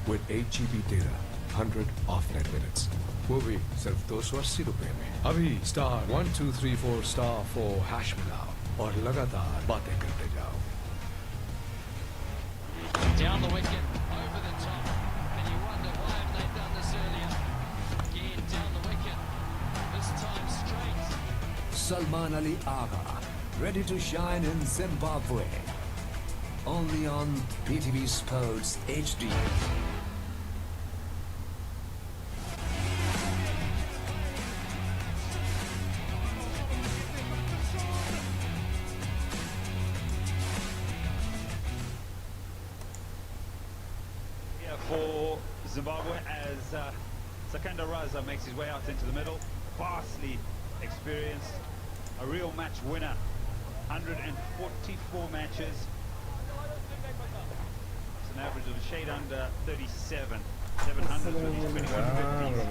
with 8 GB data, 100 off-net minutes. वो भी सिर्फ 280 रुपए में। अभी *1234*4# मिलाओ और लगातार बातें करते जाओ। Down the wicket, over the top, and you wonder why have they done this earlier? Again, down the wicket, this time straight. Salman Ali Agha, ready to shine in Zimbabwe. Only on PTV Sports HD. For Zimbabwe as Sakanda Raza makes his way out into the middle, vastly experienced, a real match winner, 144 matches, it's an average of a shade under 37, 700 with his 2150s.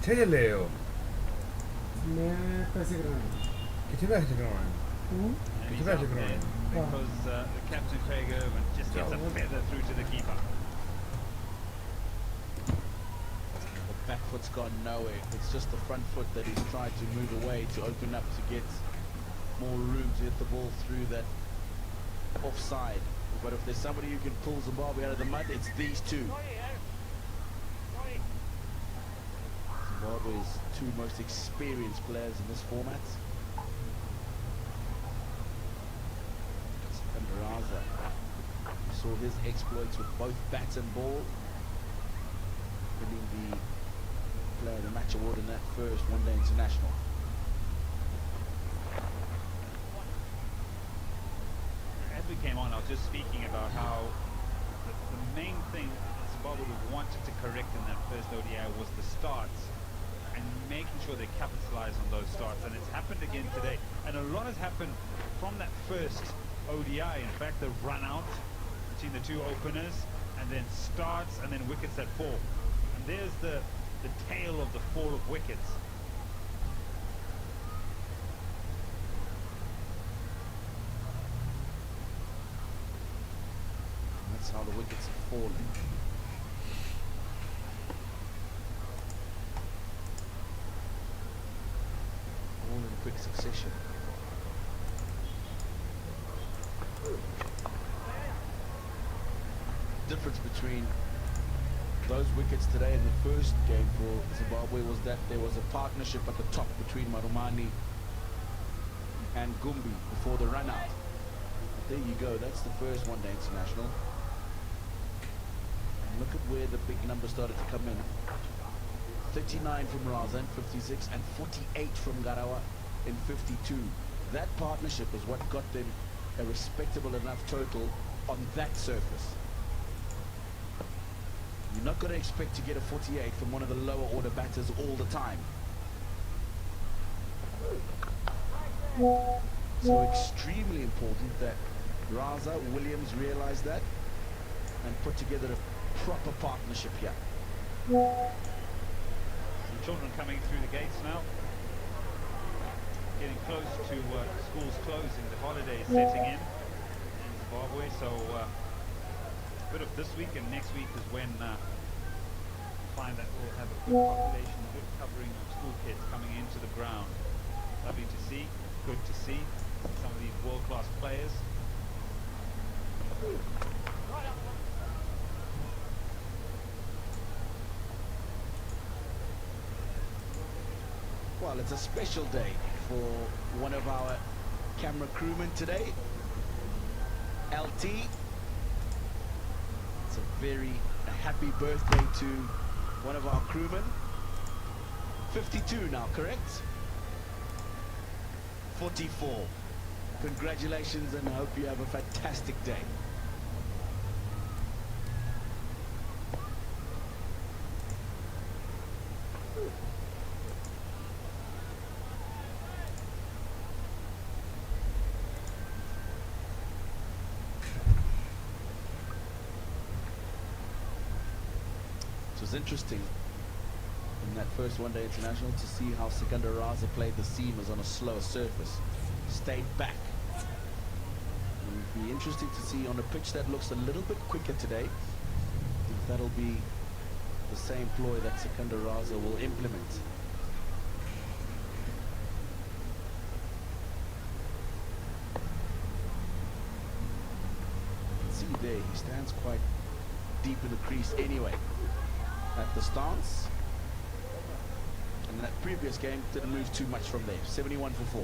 छेले हो मैं पैसे कराना कितने पैसे करवाएं And he's out there because the captain Craig Irvin just gets a feather through to the keeper. The back foot's gone nowhere. It's just the front foot that he's tried to move away to open up to get more room to hit the ball through that offside. But if there's somebody who can pull Zimbabwe out of the mud, it's these two. Zimbabwe's two most experienced players in this format. Raza saw his exploits with both bats and ball, winning the Player of the Match award in that first one-day international. As we came on, I was just speaking about how the main thing Zimbabwe wanted to correct in that first ODI was the starts and making sure they capitalize on those starts, and it's happened again today. And a lot has happened from that first ODI. In fact, the run out between the two openers, and then starts, and then wickets that fall. And there's the tail of the fall of wickets. That's how the wickets have fallen. All in quick succession. Difference between those wickets today and the first game for Zimbabwe was that there was a partnership at the top between Marumani and Gumbi before the run out. But there you go, that's the first one-day international. And look at where the big numbers started to come in. 39 from Raza in 56 and 48 from Garawa in 52. That partnership is what got them a respectable enough total on that surface. You're not going to expect to get a 48 from one of the lower order batters all the time. So extremely important that Raza Williams realized that and put together a proper partnership here. Some children coming through the gates now. Getting close to schools closing, the holidays setting in Zimbabwe, so a bit of this week and next week is when find that we'll have a good population, a good covering of school kids coming into the ground. Lovely to see, good to see some of these world-class players. Well, it's a special day for one of our camera crewmen today, LT. It's a very happy birthday to one of our crewmen. 52 now, correct? 44. Congratulations, and I hope you have a fantastic day. It was interesting in that first one-day international to see how Sikandar Raza played the seamers on a slower surface. Stayed back. It would be interesting to see on a pitch that looks a little bit quicker today. if that'll be the same ploy that Secunda Raza will implement. See there, he stands quite deep in the crease anyway at the stance. And that previous game didn't move too much from there. 71 for 4.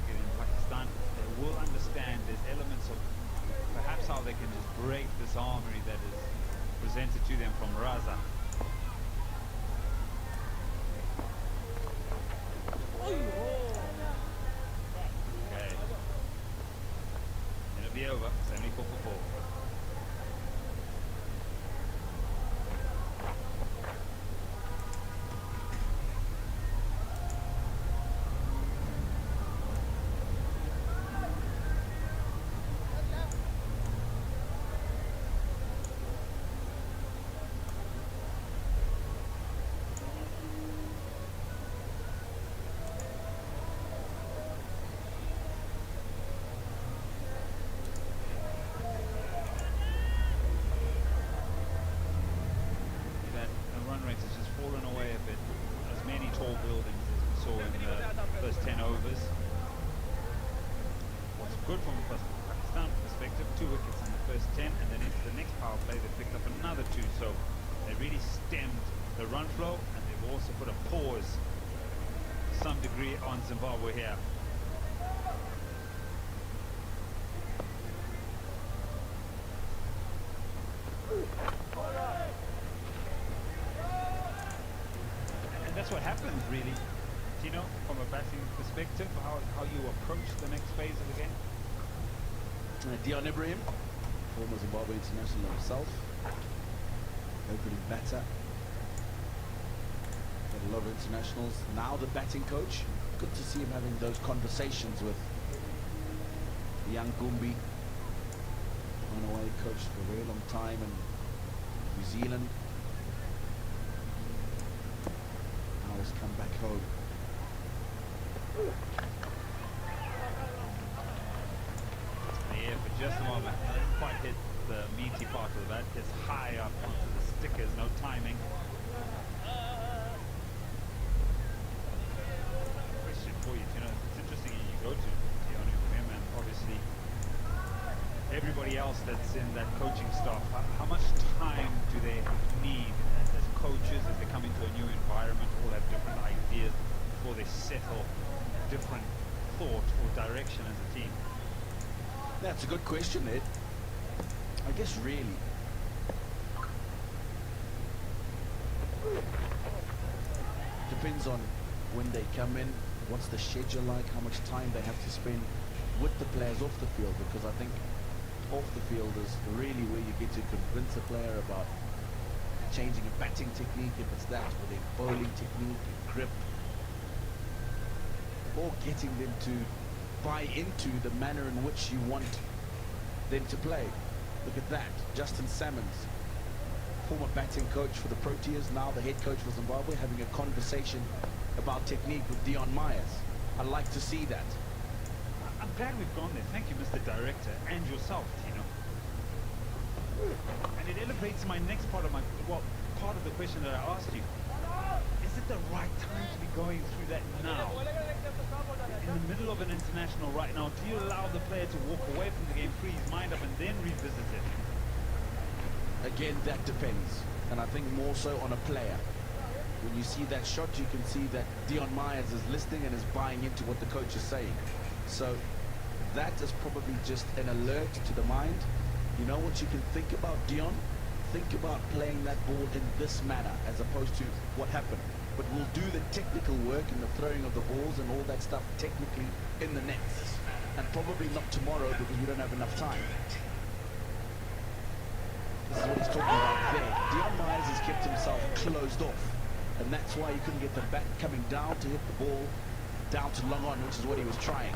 In Pakistan, they will understand there's elements of perhaps how they can just break this armory that is presented to them from Raza. Okay. It'll be over. 74 for 4. That run rate has just fallen away a bit. As many tall buildings as we saw in the first 10 overs. What's good from a Pakistan perspective, 2 wickets in the first 10, and then into the next power play they picked up another 2. So they really stemmed the run flow, and they've also put a pause to some degree on Zimbabwe here. And that's what happens, really, Tino, from a batting perspective, how you approach the next phase of the game. Dion Ibrahim, former Zimbabwe international himself, opening batter. Got a lot of internationals. Now the batting coach. Good to see him having those conversations with the young Gumbi. On away, coached for a very long time in New Zealand. Now he's come back home. Yeah, for just a moment, doesn't quite hit the meaty part of the bat. Gets high up onto the stickers, no timing. Question for you, you know, it's interesting you go to Dion Ibrahim, and obviously everybody else that's in that coaching staff. How much time do they need as coaches as they come into a new environment, all have different ideas before they settle different thought or direction as a team? That's a good question, Ed. I guess really. Depends on when they come in, what's the schedule like, how much time they have to spend with the players off the field, because I think off the field is really where you get to convince a player about changing a batting technique, if it's that, or their bowling technique, grip, or getting them to buy into the manner in which you want them to play. Look at that, Justin Salmons, former batting coach for the Proteas, now the head coach for Zimbabwe, having a conversation about technique with Dion Myers. I like to see that. I'm glad we've gone there. Thank you, Mr. Director, and yourself, Tino. And it elevates my next part of part of the question that I asked you. Is it the right time to be going through that now? In the middle of an international right now, do you allow the player to walk away from the game, free his mind up, and then revisit it? Again, that depends. And I think more so on a player. When you see that shot, you can see that Dion Myers is listening and is buying into what the coach is saying. So that is probably just an alert to the mind. You know what you can think about, Dion? Think about playing that ball in this manner as opposed to what happened. But we'll do the technical work and the throwing of the balls and all that stuff technically in the nets. And probably not tomorrow because we don't have enough time. This is what he's talking about there. Dion Myers has kept himself closed off. And that's why he couldn't get the bat coming down to hit the ball down to long on, which is what he was trying.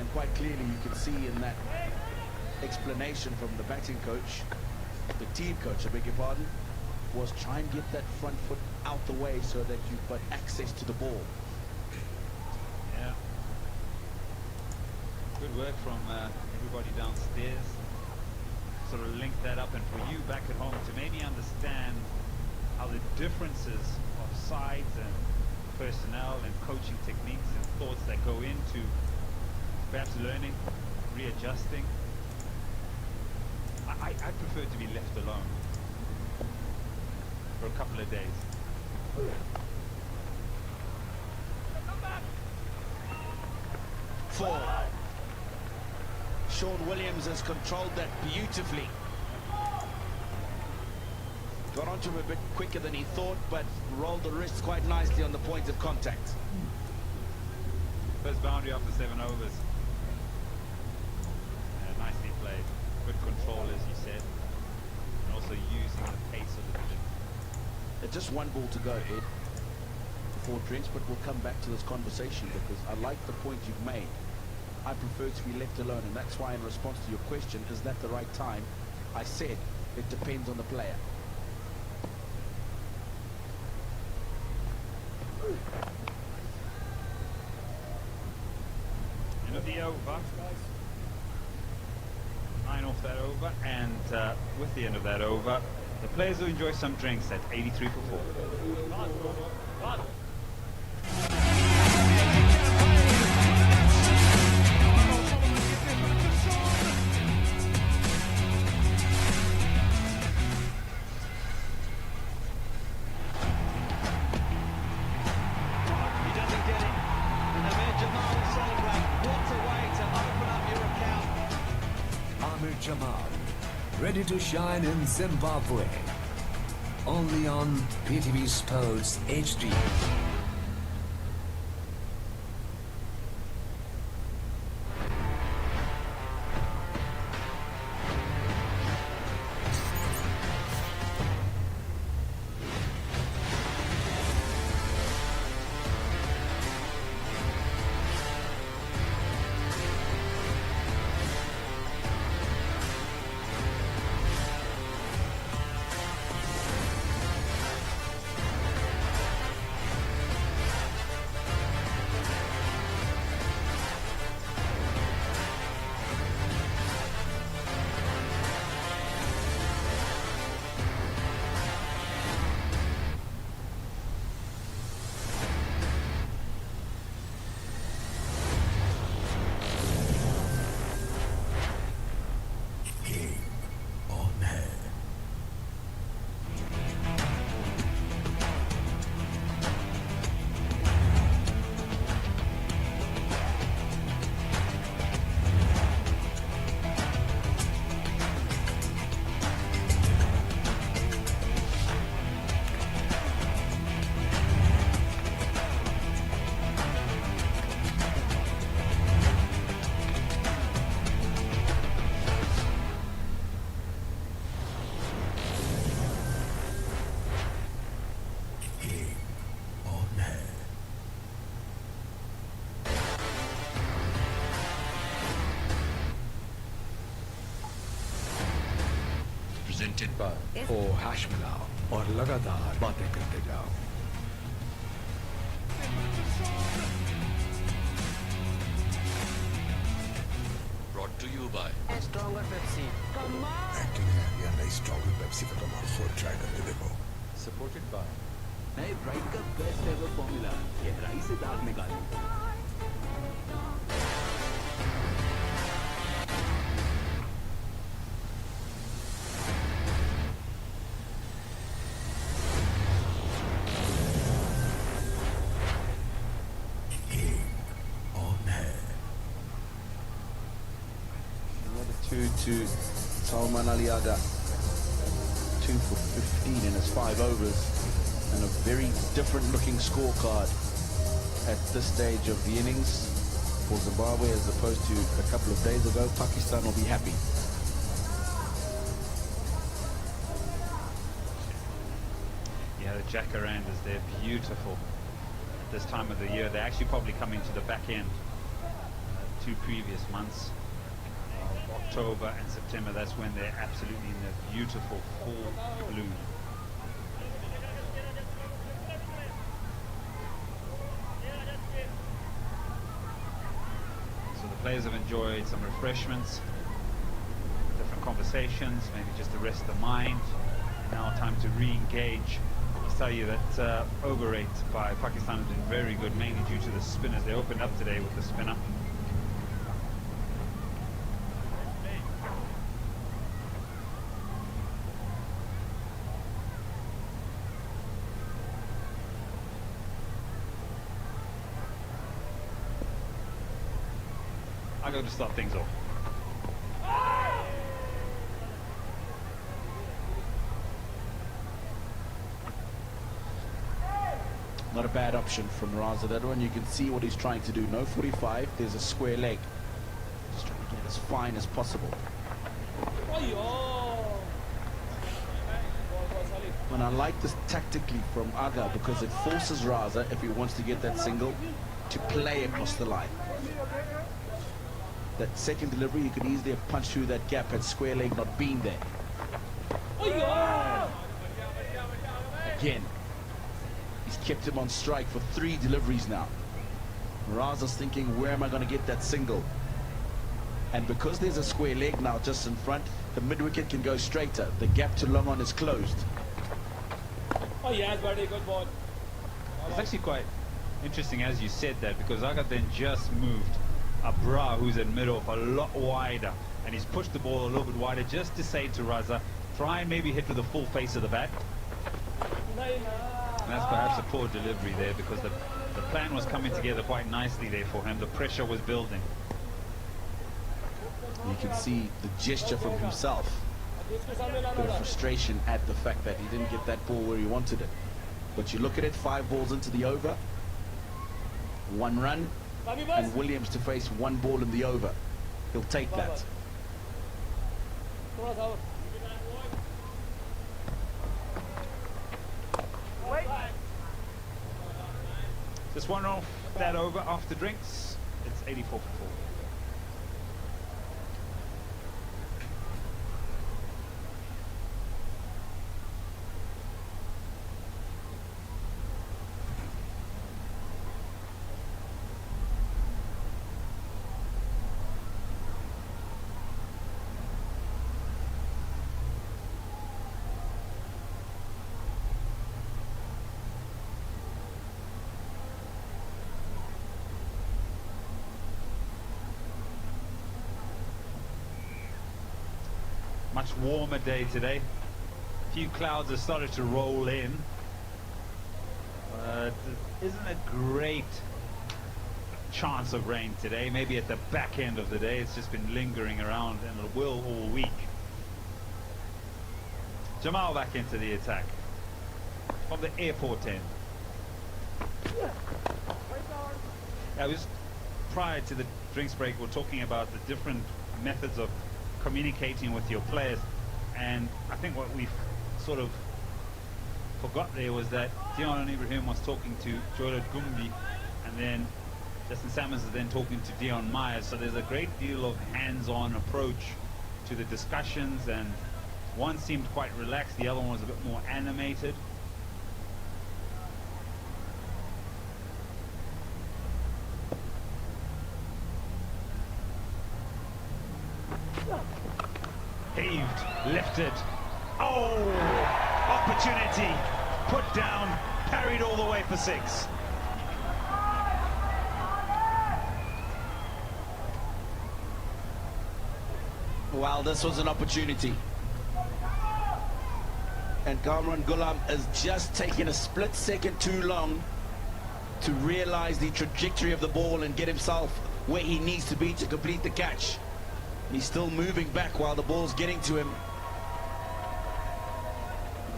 And quite clearly you can see in that explanation from the batting coach, the team coach, I beg your pardon, was try and get that front foot out the way so that you've got access to the ball. Yeah. Good good work from everybody downstairs. Sort of link that up, and for you back at home to maybe understand how the differences of sides and personnel and coaching techniques and thoughts that go into perhaps learning, readjusting. I prefer to be left alone for a couple of days. Four. Sean Williams has controlled that beautifully. Got onto him a bit quicker than he thought, but rolled the wrists quite nicely on the point of contact. First boundary after 7 overs. Nicely played. Good control, as you said. And also using the pace of the pitch. Just one ball to go, Ed, before drinks, but we'll come back to this conversation because I like the point you've made. I prefer to be left alone, and that's why in response to your question, is that the right time? I said it depends on the player. End of the over. 9 off that over, and with the end of that over, the players will enjoy some drinks at 83 for 4. Jamal, ready to shine in Zimbabwe. Only on PTV Sports HD. presented by और hash मिलाओ और लगातार बातें करते जाओ। Brought to you by Stronger Pepsi. Come on! Acting है या नई स्ट्रॉन्गर पेप्सी का कमाल खुद ट्राई करके देखो। supported by नए ब्राइट का बेस्ट एवर फॉर्मूला गहराई से दाग निकालें। Another 2 to Salman Aliaga. 2 for 15 in his 5 overs. And a very different looking scorecard at this stage of the innings for Zimbabwe as opposed to a couple of days ago. Pakistan will be happy. Yeah, the jacarandas, they're beautiful at this time of the year. They're actually probably coming to the back end. 2 previous months of October and September, that's when they're absolutely in their beautiful full bloom. So the players have enjoyed some refreshments, different conversations, maybe just to rest the mind. Now time to re-engage. I'll tell you that over rate by Pakistan has been very good, mainly due to the spinners. They opened up today with the spinner. I go to start things off. Not a bad option from Raza. That one, you can see what he's trying to do. No 45, there's a square leg. Just trying to get as fine as possible. And I like this tactically from Aga because it forces Raza, if he wants to get that single, to play across the line. That second delivery, you could easily have punched through that gap had square leg not been there. Again, he's kept him on strike for 3 deliveries now. Raza's thinking, where am I going to get that single? And because there's a square leg now just in front, the mid-wicket can go straighter. The gap to long on is closed. Oh yes, buddy, good ball. It's actually quite interesting as you said that, because Aga then just moved Abra, who's in mid-off, a lot wider, and he's pushed the ball a little bit wider just to say to Raza, try and maybe hit with the full face of the bat. And that's perhaps a poor delivery there, because the plan was coming together quite nicely there for him. The pressure was building. You can see the gesture from himself. A bit of frustration at the fact that he didn't get that ball where he wanted it. But you look at it, 5 balls into the over, 1 run, and Williams to face 1 ball in the over. He'll take that. Just 1 off that over after drinks. It's 84 for 4. Much warmer day today. A few clouds have started to roll in. Isn't a great chance of rain today. Maybe at the back end of the day. It's just been lingering around, and it will all week. Jamal back into the attack from the airport end. I was, prior to the drinks break, we're talking about the different methods of communicating with your players, and I think what we sort of forgot there was that Dion Ibrahim was talking to Joylett Gumbi, and then Justin Salmons is then talking to Dion Myers, so there's a great deal of hands-on approach to the discussions, and one seemed quite relaxed, the other one was a bit more animated. Heaved, lifted. Oh, opportunity. Put down, parried all the way for 6. Well, this was an opportunity. And Kamran Ghulam has just taken a split second too long to realize the trajectory of the ball and get himself where he needs to be to complete the catch. He's still moving back while the ball's getting to him.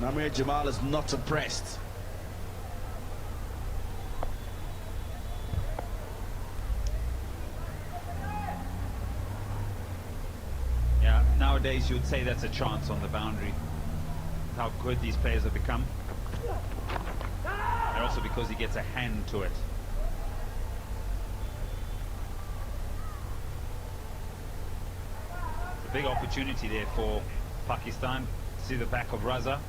Namir Jamal is not impressed. Yeah, nowadays you'd say that's a chance on the boundary. How good these players have become. And also because he gets a hand to it. Big opportunity there for Pakistan. See the back of Raza.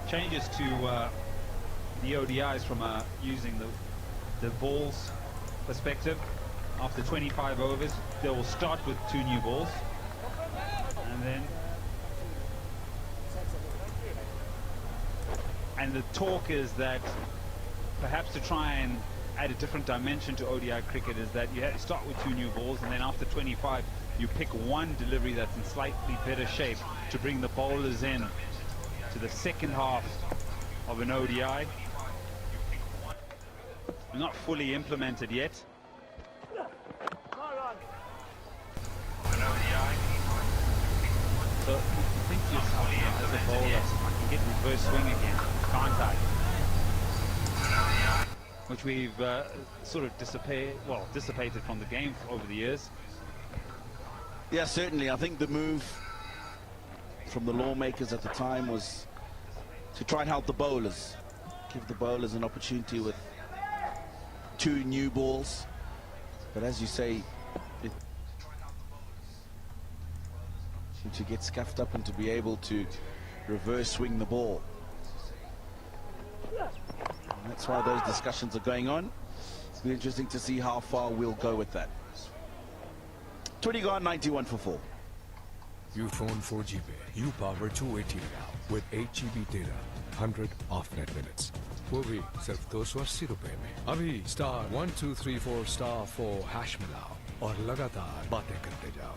changes to the ODIs from using the balls perspective. After 25 overs, they will start with 2 new balls, and the talk is that perhaps to try and add a different dimension to ODI cricket is that you have to start with 2 new balls, and then after 25 you pick one delivery that's in slightly better shape to bring the bowlers in to the second half of an ODI. Not fully implemented yet. So think to yourself, as a bowler, I can get reverse swing again, can't I? Which we've sort of dissipated from the game over the years. Yeah, certainly. I think the move from the lawmakers at the time was to try and help the bowlers, give the bowlers an opportunity with 2 new balls. But as you say, to get scuffed up and to be able to reverse swing the ball. And that's why those discussions are going on. It's been interesting to see how far we'll go with that. 20 gone, 91 for 4. You phone 4GB. You power 280 now with 8 GB data, 100 off-net minutes. वो भी सिर्फ 280 रुपए में। अभी *1234*4 hash मिलाओ और लगातार बातें करते जाओ।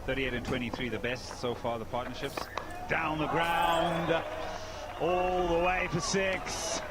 .38 and 23 the best so far, the partnerships. Down the ground, all the way for 6.